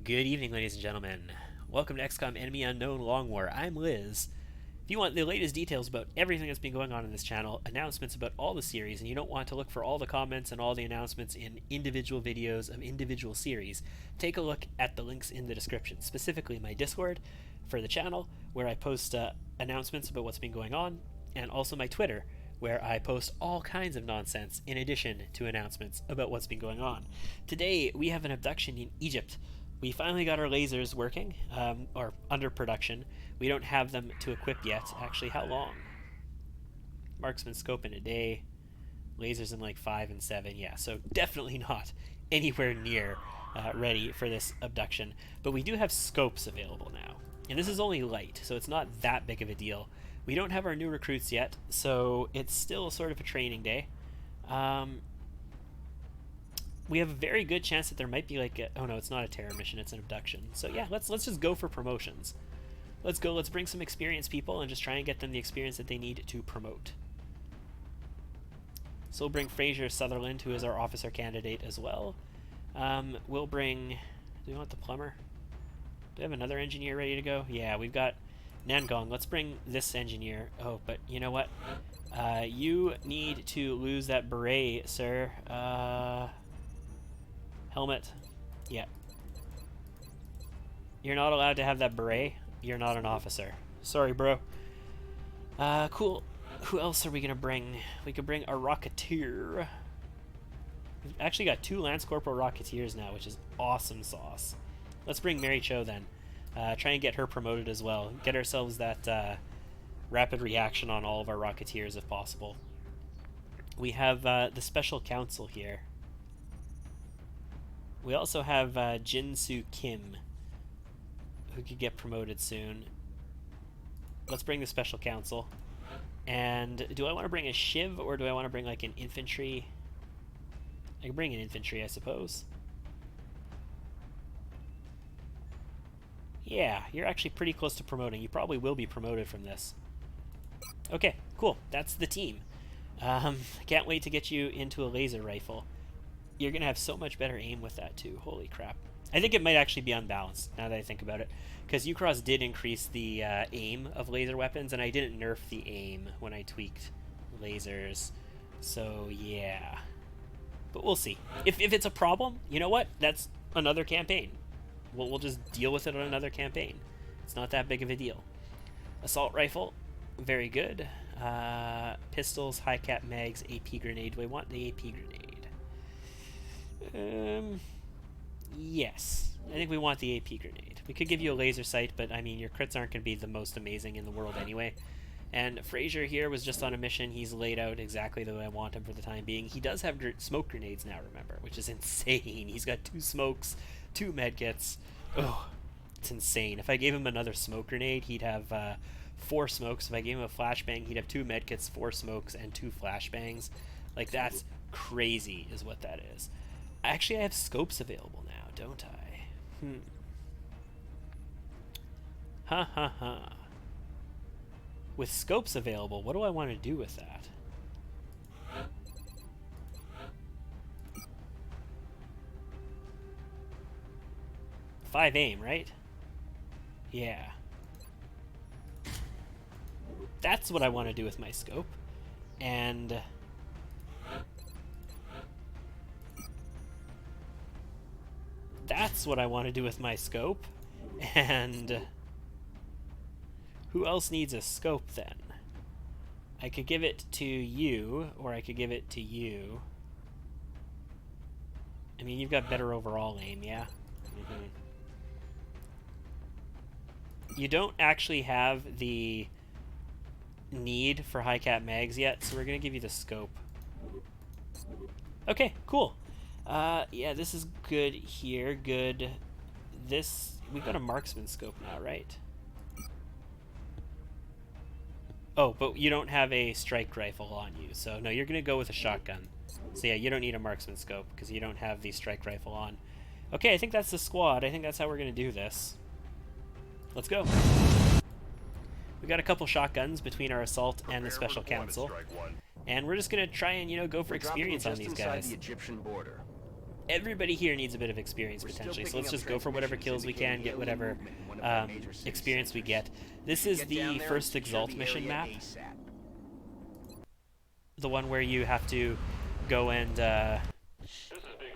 Good evening, ladies and gentlemen. Welcome to XCOM Enemy Unknown Long War. I'm Liz. If you want the latest details about everything that's been going on in this channel, announcements about all the series, and you don't want to look for all the comments and all the announcements in individual videos of individual series, take a look at the links in the description, specifically my Discord for the channel, where I post announcements about what's been going on, and also my Twitter, where I post all kinds of nonsense in addition to announcements about what's been going on. Today, we have an abduction in Egypt. We finally got our lasers working, or under production. We don't have them to equip yet. Actually, how long? Marksman scope in a day. Lasers in like 5 and 7. Yeah, so definitely not anywhere near ready for this abduction. But we do have scopes available now. And this is only light, so it's not that big of a deal. We don't have our new recruits yet, so it's still sort of a training day. We have a very good chance that there might be like oh no, it's not a terror mission, it's an abduction. So yeah, let's just go for promotions. Let's bring some experienced people and just try and get them the experience that they need to promote. So we'll bring Fraser Sutherland, who is our officer candidate as well. We'll bring, do we want the plumber? Do we have another engineer ready to go? Yeah, we've got Nangong. Let's bring this engineer. Oh, but you know what? You need to lose that beret, sir. Helmet. Yeah. You're not allowed to have that beret. You're not an officer. Sorry, bro. Cool. Who else are we gonna bring? We could bring a Rocketeer. We've actually got 2 Lance Corporal Rocketeers now, which is awesome sauce. Let's bring Mary Cho then. Try and get her promoted as well. Get ourselves that rapid reaction on all of our Rocketeers if possible. We have the Special Counsel here. We also have Jin-Soo Kim, who could get promoted soon. Let's bring the Special Counsel. And do I want to bring a Shiv, or do I want to bring like an infantry? I can bring an infantry, I suppose. Yeah, you're actually pretty close to promoting. You probably will be promoted from this. Okay, cool. That's the team. Can't wait to get you into a laser rifle. You're going to have so much better aim with that too. Holy crap. I think it might actually be unbalanced, now that I think about it. Because Ucross did increase the aim of laser weapons, and I didn't nerf the aim when I tweaked lasers. So, yeah. But we'll see. If it's a problem, you know what? That's another campaign. We'll just deal with it on another campaign. It's not that big of a deal. Assault rifle, very good. Pistols, high cap mags, AP grenade. Do I want the AP grenade? Yes. I think we want the AP grenade. We could give you a laser sight, but I mean, your crits aren't going to be the most amazing in the world anyway. And Fraser here was just on a mission. He's laid out exactly the way I want him for the time being. He does have smoke grenades now, remember, which is insane. He's got 2 smokes, 2 medkits. Oh, it's insane. If I gave him another smoke grenade, he'd have 4 smokes. If I gave him a flashbang, he'd have 2 medkits, 4 smokes, and 2 flashbangs. Like, that's crazy is what that is. Actually, I have scopes available now, don't I? Ha ha ha. With scopes available, what do I want to do with that? 5 aim, right? Yeah. That's what I want to do with my scope. And that's what I want to do with my scope. And who else needs a scope then? I could give it to you, or I could give it to you. I mean, you've got better overall aim, yeah? You don't actually have the need for high cap mags yet, so we're going to give you the scope. Okay, cool. Yeah, this is good here. Good. This, we've got a marksman scope now, right? Oh, but you don't have a strike rifle on you, so no, you're going to go with a shotgun. So yeah, you don't need a marksman scope because you don't have the strike rifle on. Okay, I think that's the squad. I think that's how we're going to do this. Let's go. We got a couple shotguns between our assault and the special counsel. And we're just going to try and, you know, go for experience on these guys. The Egyptian border. everybody here needs a bit of experience potentially, so let's just go for whatever kills we can, get whatever experience we get. This is the first Exalt mission map. The one where you have to go and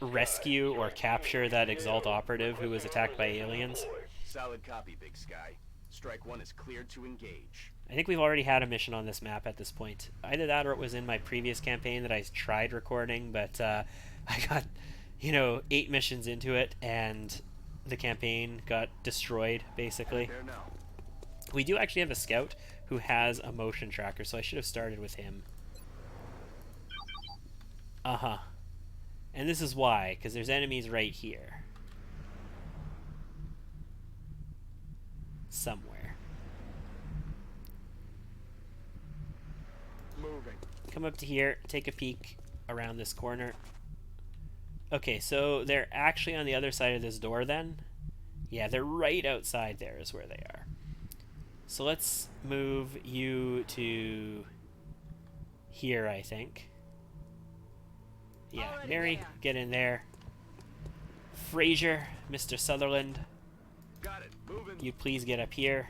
rescue or capture that Exalt operative who was attacked by aliens. Solid copy, Big Sky. Strike 1 is cleared to engage. I think we've already had a mission on this map at this point. Either that or it was in my previous campaign that I tried recording, but I got, 8 missions into it and the campaign got destroyed, basically. We do actually have a scout who has a motion tracker, so I should have started with him. Uh-huh. And this is why, because there's enemies right here. Somewhere. Moving. Come up to here, take a peek around this corner. Okay, so they're actually on the other side of this door then? Yeah, they're right outside there is where they are. So let's move you to here, I think. Yeah, Mary, get in there. Fraser, Mr. Sutherland, Got it. Moving. you please get up here.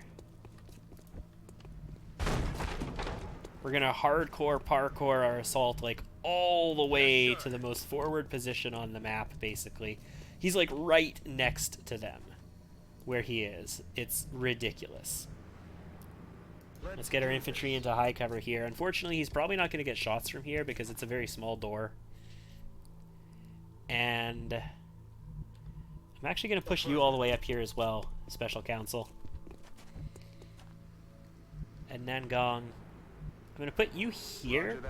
We're gonna hardcore parkour our assault like all the way to the most forward position on the map, basically. He's like right next to them where he is. It's ridiculous. Let's get our infantry into high cover here. Unfortunately, he's probably not going to get shots from here because it's a very small door. And I'm actually going to push you all the way up here as well, Special Counsel. And Nangong. I'm going to put you here,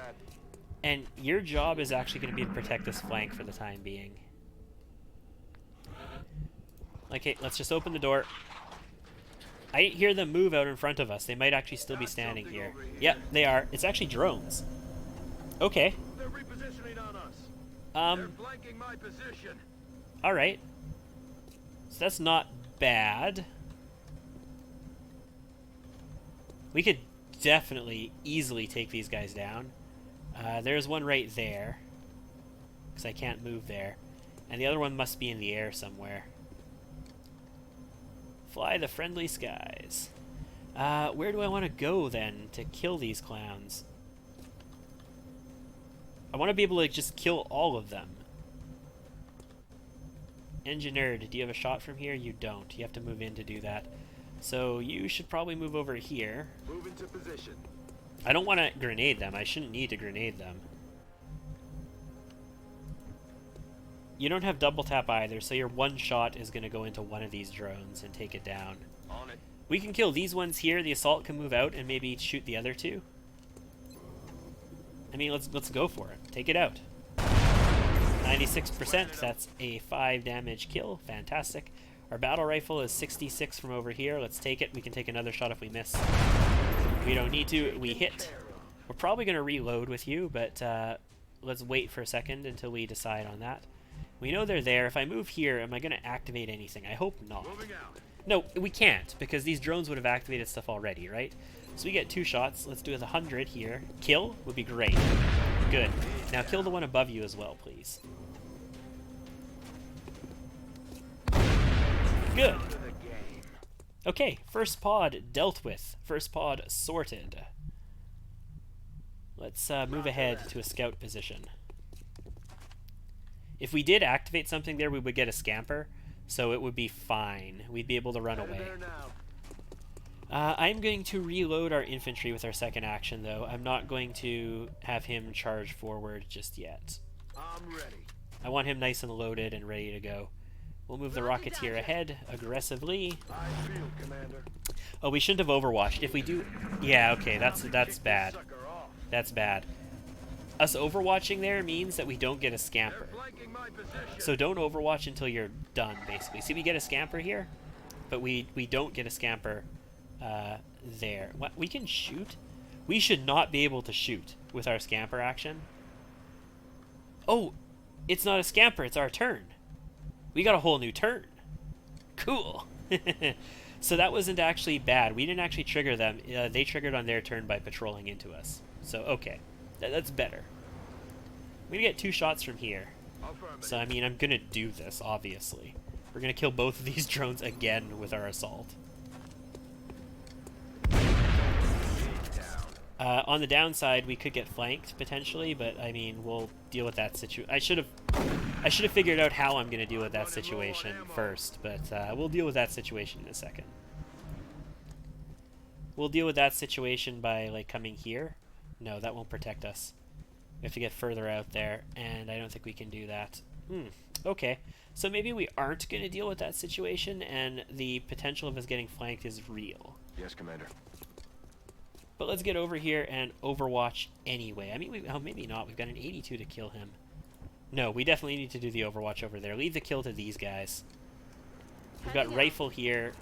and your job is actually going to be to protect this flank for the time being. Okay, let's just open the door. I hear them move out in front of us. They might actually still be standing here. Yep, they are. It's actually drones. Okay. They're repositioning on us. They're flanking my position. Alright. So that's not bad. We could definitely, easily take these guys down. There's one right there. Because I can't move there. And the other one must be in the air somewhere. Fly the friendly skies. Where do I want to go then to kill these clowns? I want to be able to just kill all of them. Engineered, do you have a shot from here? You don't. You have to move in to do that. So you should probably move over here. Move into position. I don't want to grenade them. I shouldn't need to grenade them. You don't have double tap either, so your one shot is going to go into one of these drones and take it down. On it. We can kill these ones here. The assault can move out and maybe shoot the other two. I mean, let's go for it. Take it out. 96%. That's a 5 damage kill. Fantastic. Our battle rifle is 66 from over here. Let's take it. We can take another shot if we miss. We don't need to. We hit. We're probably going to reload with you, but let's wait for a second until we decide on that. We know they're there. If I move here, am I going to activate anything? I hope not. No, we can't, because these drones would have activated stuff already, right? So we get 2 shots. Let's do it with 100 here. Kill would be great. Good. Now kill the one above you as well, please. Good. Okay, first pod dealt with. First pod sorted. Let's move ahead to a scout position. If we did activate something there, we would get a scamper, so it would be fine. We'd be able to run away. I'm going to reload our infantry with our second action, though. I'm not going to have him charge forward just yet. I'm ready. I want him nice and loaded and ready to go. We'll move the Rocketeer ahead aggressively. I feel, Commander. Oh, we shouldn't have overwatched. If we do... Yeah, okay, that's bad. That's bad. Us overwatching there means that we don't get a scamper. So don't overwatch until you're done, basically. See, we get a scamper here, but we don't get a scamper there. What? We can shoot? We should not be able to shoot with our scamper action. Oh, it's not a scamper, it's our turn. We got a whole new turn. Cool. So that wasn't actually bad. We didn't actually trigger them. They triggered on their turn by patrolling into us. So, okay. That's better. I'm going to get 2 shots from here. So, I mean, I'm gonna do this, obviously. We're gonna kill both of these drones again with our assault. On the downside, we could get flanked, potentially, but, I mean, we'll deal with that situation. I should have figured out how I'm gonna deal with that situation first, but we'll deal with that situation in a second. We'll deal with that situation by, like, coming here. No, that won't protect us. We have to get further out there, and I don't think we can do that. Okay. So maybe we aren't going to deal with that situation, and the potential of us getting flanked is real. Yes, Commander. But let's get over here and overwatch anyway. I mean, maybe not. We've got an 82 to kill him. No, we definitely need to do the overwatch over there. Leave the kill to these guys. We've got rifle here.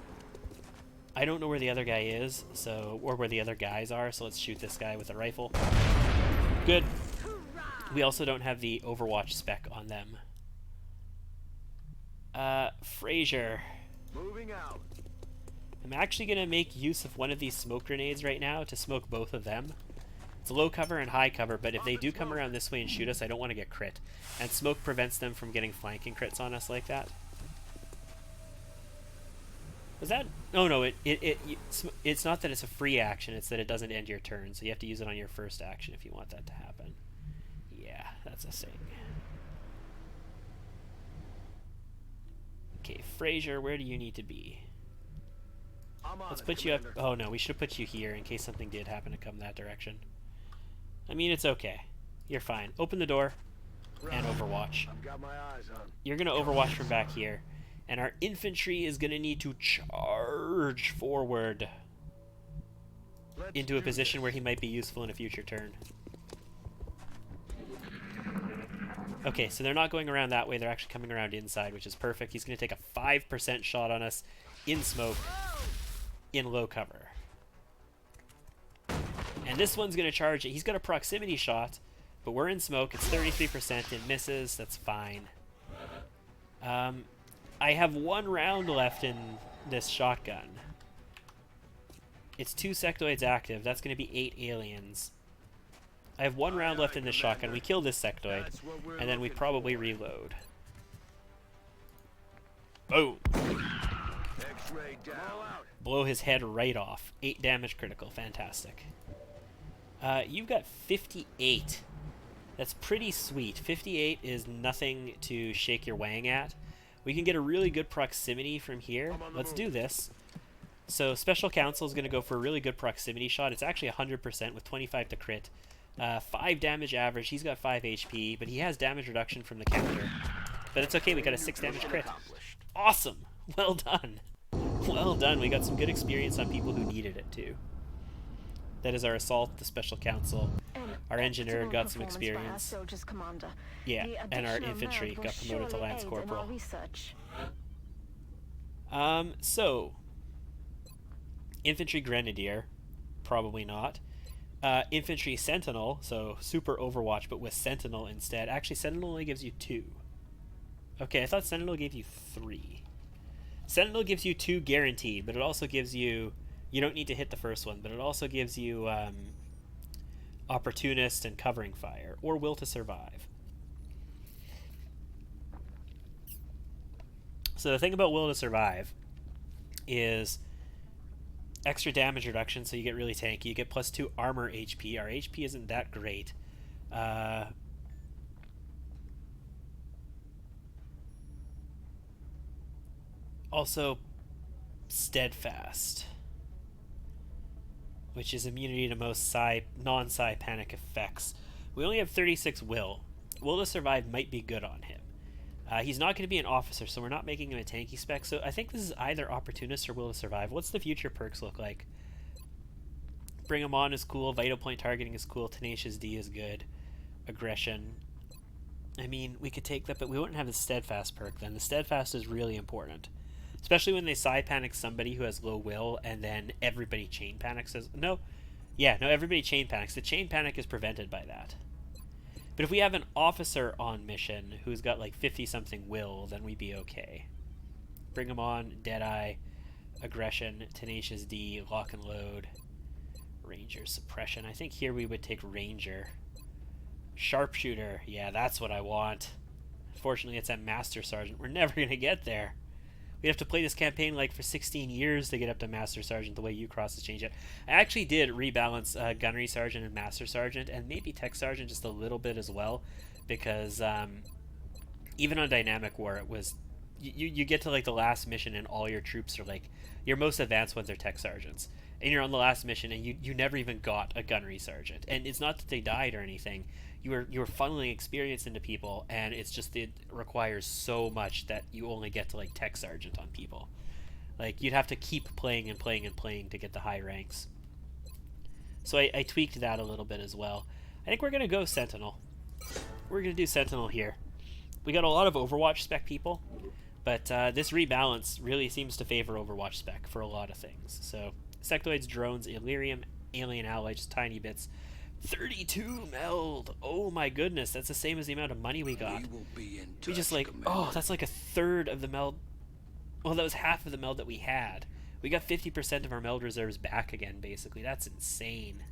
I don't know where the other guy is, or where the other guys are, so let's shoot this guy with a rifle. Good. We also don't have the overwatch spec on them. Frazier. Moving out. I'm actually going to make use of one of these smoke grenades right now to smoke both of them. It's low cover and high cover, but if they do come around this way and shoot us, I don't want to get crit. And smoke prevents them from getting flanking crits on us like that. Was that? Oh no, it's not that it's a free action, it's that it doesn't end your turn, so you have to use it on your first action if you want that to happen. Yeah, that's a thing. Okay, Frazier, where do you need to be? Let's put you up. Oh no, we should have put you here in case something did happen to come that direction. I mean, it's okay. You're fine. Open the door and overwatch. I've got my eyes on. You're going to overwatch from back here. And our infantry is going to need to charge forward into a position where he might be useful in a future turn. Okay, so they're not going around that way. They're actually coming around inside, which is perfect. He's going to take a 5% shot on us in smoke, in low cover. And this one's going to charge it. He's got a proximity shot, but we're in smoke. It's 33%. It misses. That's fine. I have one round left in this shotgun. It's 2 sectoids active. That's going to be 8 aliens. I have one round left in this shotgun. We kill this sectoid, and then we probably reload. Boom! Blow his head right off. 8 damage critical. Fantastic. You've got 58. That's pretty sweet. 58 is nothing to shake your wang at. We can get a really good proximity from here. Let's do this. So Special Counsel is going to go for a really good proximity shot. It's actually 100% with 25 to crit. 5 damage average. He's got 5 HP, but he has damage reduction from the counter. But it's okay. We got a 6 damage crit. Awesome. Well done. Well done. We got some good experience on people who needed it too. That is our assault, the Special Counsel. Our engineer got some experience. Yeah, and our infantry got promoted to Lance Corporal. So, Infantry Grenadier, probably not. Infantry Sentinel, so super Overwatch, but with Sentinel instead. Actually, Sentinel only gives you 2. Okay, I thought Sentinel gave you 3. Sentinel gives you 2 guaranteed, but it also gives you... You don't need to hit the first one, but it also gives you Opportunist and Covering Fire, or Will to Survive. So the thing about Will to Survive is extra damage reduction, so you get really tanky. You get plus 2 armor HP. Our HP isn't that great. Also, Steadfast, which is immunity to most non-psi panic effects. We only have 36 Will. Will to Survive might be good on him. He's not going to be an officer, so we're not making him a tanky spec. So I think this is either Opportunist or Will to Survive. What's the future perks look like? Bring him on is cool. Vital Point Targeting is cool. Tenacious D is good. Aggression. I mean, we could take that, but we wouldn't have the Steadfast perk then. The Steadfast is really important. Especially when they psi panic somebody who has low will, and then everybody chain panics. Everybody chain panics. The chain panic is prevented by that. But if we have an officer on mission who's got like 50-something will, then we'd be okay. Bring him on, Deadeye, Aggression, Tenacious D, Lock and Load, Ranger, Suppression. I think here we would take Ranger. Sharpshooter, yeah, that's what I want. Fortunately, it's at Master Sergeant. We're never going to get there. We'd have to play this campaign like for 16 years to get up to Master Sergeant the way Ucross has changed it. I actually did rebalance Gunnery Sergeant and Master Sergeant, and maybe Tech Sergeant just a little bit as well, because even on Dynamic War, it was you get to like the last mission and all your troops are like, your most advanced ones are Tech Sergeants, and you're on the last mission and you never even got a Gunnery Sergeant. And it's not that they died or anything. You were funneling experience into people, and it's just it requires so much that you only get to like Tech Sergeant on people. Like, you'd have to keep playing and playing and playing to get the high ranks. So I tweaked that a little bit as well. I think we're gonna go Sentinel. We're gonna do Sentinel here. We got a lot of Overwatch spec people, but this rebalance really seems to favor Overwatch spec for a lot of things. So sectoids, drones, Illyrium, alien alloy, just tiny bits. 32 meld. Oh my goodness, that's the same as the amount of money we got. We just like, oh, that's like a third of the meld. Well, that was half of the meld that we had. We got 50% of our meld reserves back again, basically. That's insane.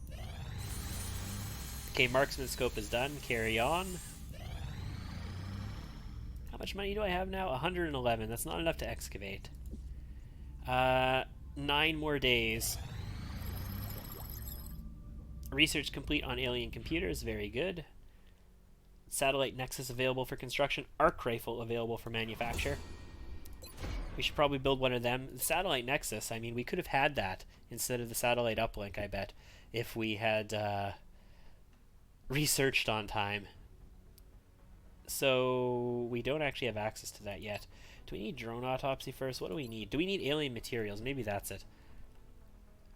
Okay, marksman scope is done. Carry on. How much money do I have now? 111. That's not enough to excavate. 9 more days. Research complete on alien computers. Very good. Satellite Nexus available for construction. Arc rifle available for manufacture. We should probably build one of them. The Satellite Nexus, I mean, we could have had that instead of the Satellite Uplink, I bet, if we had researched on time. So we don't actually have access to that yet. Do we need drone autopsy first? What do we need? Do we need alien materials? Maybe that's it.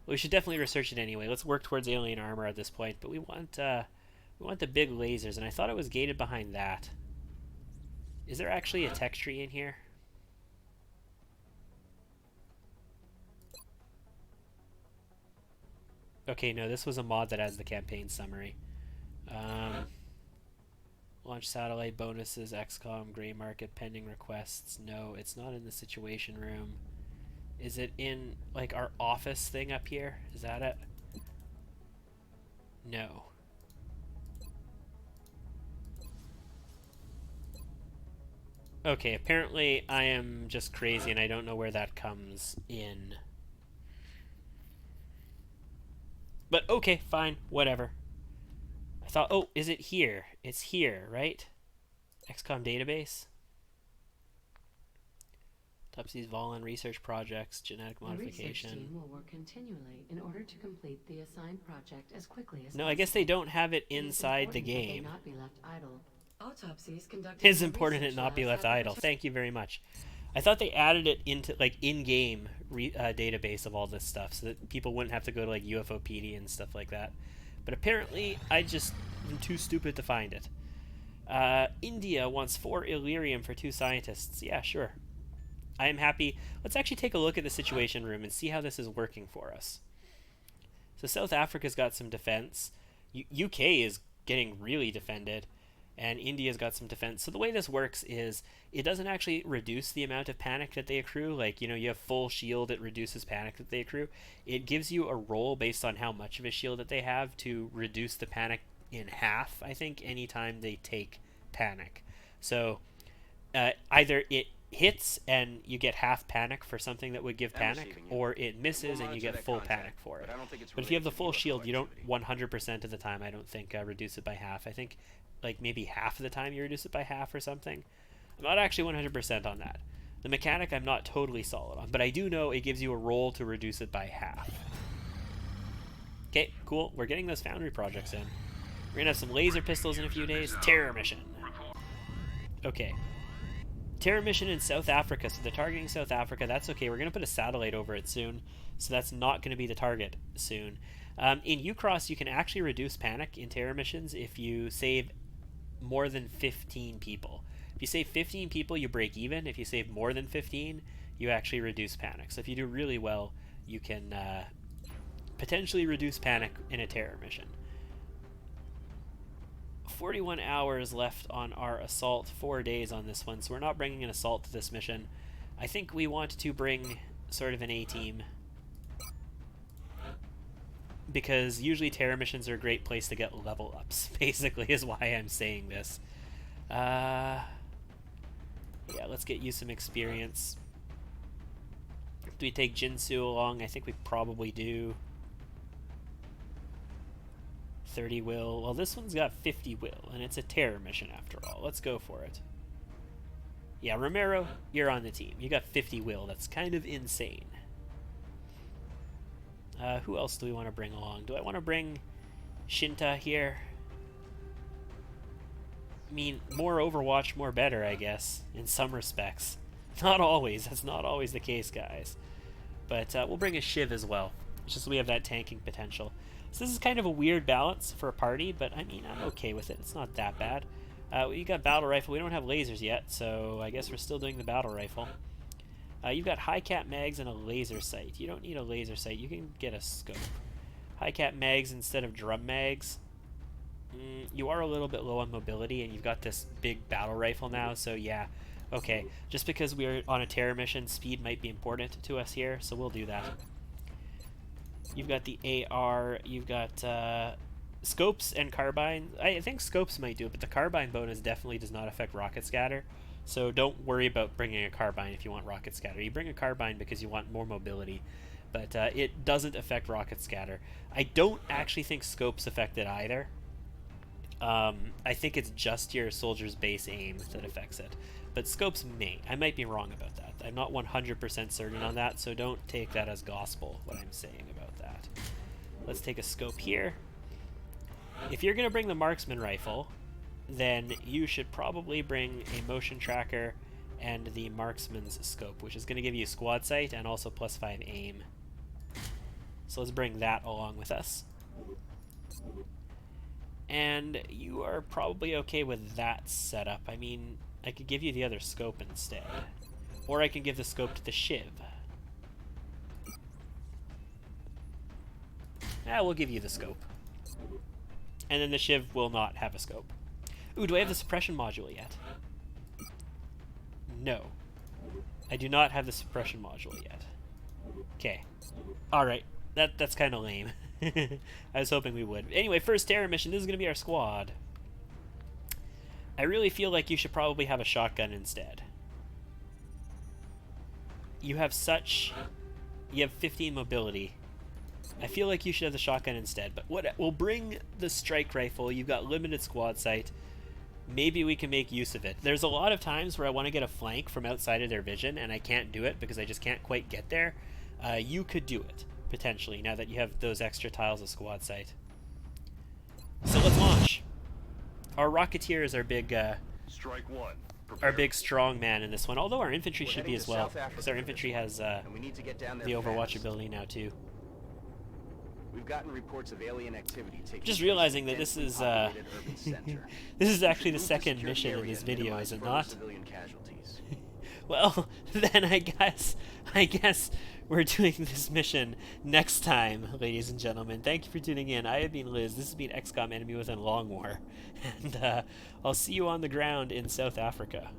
Well, we should definitely research it anyway. Let's work towards alien armor at this point. But we want the big lasers, and I thought it was gated behind that. Is there actually a tech tree in here? Okay, no, this was a mod that has the campaign summary. Launch satellite bonuses, XCOM, gray market, pending requests. No, it's not in the situation room. Is it in, like, our office thing up here? Is that it? No. Okay, apparently I am just crazy and I don't know where that comes in. But okay, fine, whatever. I thought, oh, is it here? It's here, right? XCOM database. Topsy's Volin research projects, genetic modification. The research team will work continually in order to complete the assigned project as quickly as No, possible. I guess they don't have it inside the game. Not be left idle. Autopsies conducted. It's important it not be left idle. Thank you very much. I thought they added it into like in-game database of all this stuff so that people wouldn't have to go to like UFOpedia and stuff like that. But apparently, I just am too stupid to find it. India wants 4 Illyrium for 2 scientists. Yeah, sure. I am happy. Let's actually take a look at the situation room and see how this is working for us. So South Africa's got some defense. UK is getting really defended. And India's got some defense. So the way this works is it doesn't actually reduce the amount of panic that they accrue. Like, you know, you have full shield, it reduces panic that they accrue. It gives you a roll based on how much of a shield that they have to reduce the panic in half, I think, anytime they take panic. So either it hits and you get half panic for something that would give panic, or it misses and you get full panic for it. But if you have the full shield, you don't 100% of the time, I don't think, reduce it by half. I think like maybe half of the time you reduce it by half or something. I'm not actually 100% on that. The mechanic I'm not totally solid on, but I do know it gives you a roll to reduce it by half. Okay, cool. We're getting those foundry projects in. We're gonna have some laser pistols in a few days. Terror mission. Okay. Terror mission in South Africa, so they're targeting South Africa. That's okay. We're gonna put a satellite over it soon, so that's not gonna be the target soon. In Ucross, you can actually reduce panic in terror missions if you save more than 15 people. If you save 15 people, you break even. If you save more than 15, you actually reduce panic. So if you do really well, you can potentially reduce panic in a terror mission. 41 hours left on our assault, 4 days on this one, so we're not bringing an assault to this mission. I think we want to bring sort of an A-team, because usually terror missions are a great place to get level ups, basically, is why I'm saying this. Yeah, let's get you some experience. Do we take Jinsu along? I think we probably do. 30 will. Well, this one's got 50 will, and it's a terror mission after all. Let's go for it. Yeah, Romero, you're on the team. You got 50 will. That's kind of insane. Who else do we want to bring along? Do I want to bring Shinta here? I mean, more Overwatch, more better, I guess, in some respects. Not always. That's not always the case, guys. But we'll bring a Shiv as well. It's just so we have that tanking potential. So this is kind of a weird balance for a party, but I mean, I'm okay with it. It's not that bad. You got battle rifle. We don't have lasers yet, so I guess we're still doing the battle rifle. You've got high cap mags and a laser sight. You don't need a laser sight. You can get a scope. High cap mags instead of drum mags. You are a little bit low on mobility, and you've got this big battle rifle now, so yeah. Okay, just because we're on a terror mission, speed might be important to us here, so we'll do that. You've got the AR, you've got scopes and carbine. I think scopes might do it, but the carbine bonus definitely does not affect rocket scatter. So don't worry about bringing a carbine if you want rocket scatter. You bring a carbine because you want more mobility, but it doesn't affect rocket scatter. I don't actually think scopes affect it either. I think it's just your soldier's base aim that affects it. But scopes may. I might be wrong about that. I'm not 100% certain on that, so don't take that as gospel, what I'm saying about that. Let's take a scope here. If you're going to bring the marksman rifle, then you should probably bring a motion tracker and the marksman's scope, which is going to give you squad sight and also +5 aim. So let's bring that along with us. And you are probably okay with that setup. I mean, I could give you the other scope instead. Or I can give the scope to the Shiv. We'll give you the scope. And then the Shiv will not have a scope. Ooh, do I have the suppression module yet? No. I do not have the suppression module yet. Okay. Alright. That's kind of lame. I was hoping we would. Anyway, first terror mission. This is going to be our squad. I really feel like you should probably have a shotgun instead. You have 15 mobility. I feel like you should have the shotgun instead, but we'll bring the strike rifle. You've got limited squad sight. Maybe we can make use of it. There's a lot of times where I want to get a flank from outside of their vision, and I can't do it because I just can't quite get there. You could do it, potentially, now that you have those extra tiles of squad sight. So let's launch. Our Rocketeer is our big, Strike one. our big strong man in this one, although our infantry should be as well, because our infantry has the Overwatch ability now too. We've gotten reports of alien activity taking Just place realizing that in this a is populated urban center. this is actually the Move to second secure the mission in area this and video, minimize is it further not? civilian casualties. Well, then I guess we're doing this mission next time, ladies and gentlemen. Thank you for tuning in. I have been Liz. This has been XCOM Enemy Within Long War, and I'll see you on the ground in South Africa.